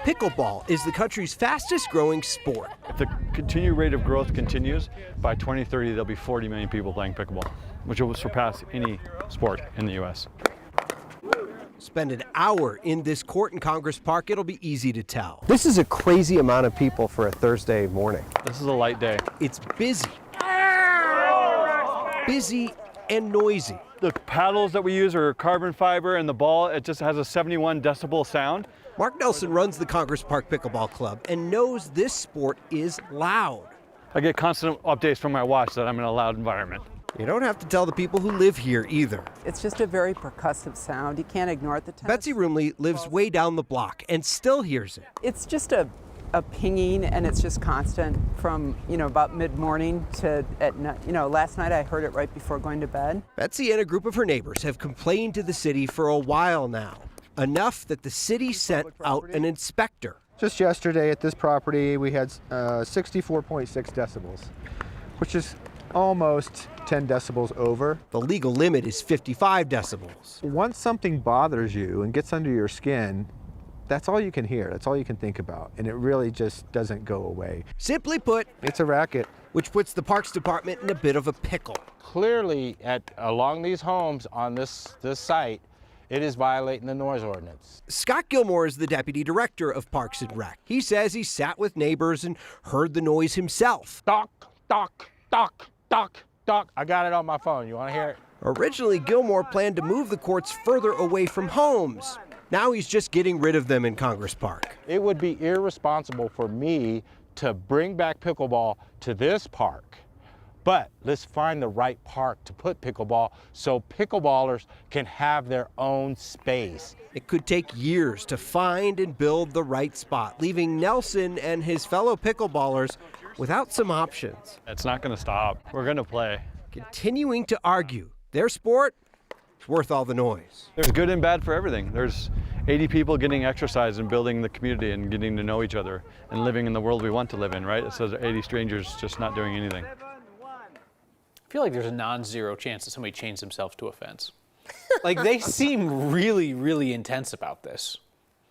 Pickleball is the country's fastest growing sport. If the continued rate of growth continues, by 2030 there'll be 40 million people playing pickleball, which will surpass any sport in the U.S. Spend an hour in this court in Congress Park, it'll be easy to tell. This is a crazy amount of people for a Thursday morning. This is a light day. It's busy. Busy and noisy. The paddles that we use are carbon fiber, and the ball, it just has a 71 decibel sound. Mark Nelson runs the Congress Park Pickleball Club and knows this sport is loud. I get constant updates from my watch that I'm in a loud environment. You don't have to tell the people who live here either. It's just a very percussive sound. You can't ignore it. Betsy Roomley lives way down the block and still hears it. It's just a pinging, and it's just constant from, about mid-morning to at night. Last night I heard it right before going to bed. Betsy and a group of her neighbors have complained to the city for a while now. Enough that the city sent out an inspector. Just yesterday at this property, we had 64.6 decibels, which is almost 10 decibels over. The legal limit is 55 decibels. Once something bothers you and gets under your skin, that's all you can hear. That's all you can think about. And it really just doesn't go away. Simply put, it's a racket. Which puts the Parks Department in a bit of a pickle. Clearly, along these homes on this site, it is violating the noise ordinance. Scott Gilmore is the deputy director of Parks and Rec. He says he sat with neighbors and heard the noise himself. Dock, dock, dock, dock, dock. I got it on my phone. You want to hear it? Originally, Gilmore planned to move the courts further away from homes. Now he's just getting rid of them in Congress Park. It would be irresponsible for me to bring back pickleball to this park. But let's find the right park to put pickleball so pickleballers can have their own space. It could take years to find and build the right spot, leaving Nelson and his fellow pickleballers without some options. It's not going to stop. We're going to play. Continuing to argue their sport is worth all the noise. There's good and bad for everything. There's 80 people getting exercise and building the community and getting to know each other and living in the world we want to live in, right? It says 80 strangers just not doing anything. I feel like there's a non-zero chance that somebody changed themselves to a fence. Like, they seem really, really intense about this.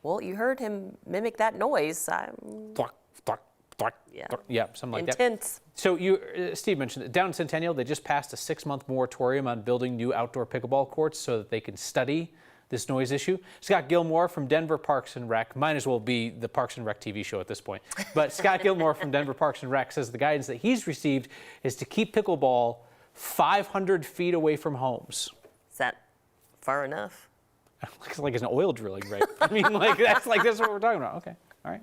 Well, you heard him mimic that noise. Thwack, thwack, thwack, Yeah. thwack. Yeah, something like Intense. that. So Steve mentioned that down in Centennial, they just passed a 6-month moratorium on building new outdoor pickleball courts so that they can study this noise issue. Scott Gilmore from Denver Parks and Rec, might as well be the Parks and Rec TV show at this point. But Scott Gilmore from Denver Parks and Rec says the guidance that he's received is to keep pickleball 500 feet away from homes. Is that far enough? Looks like it's an oil drilling, right? I mean, like that's what we're talking about. Okay, all right.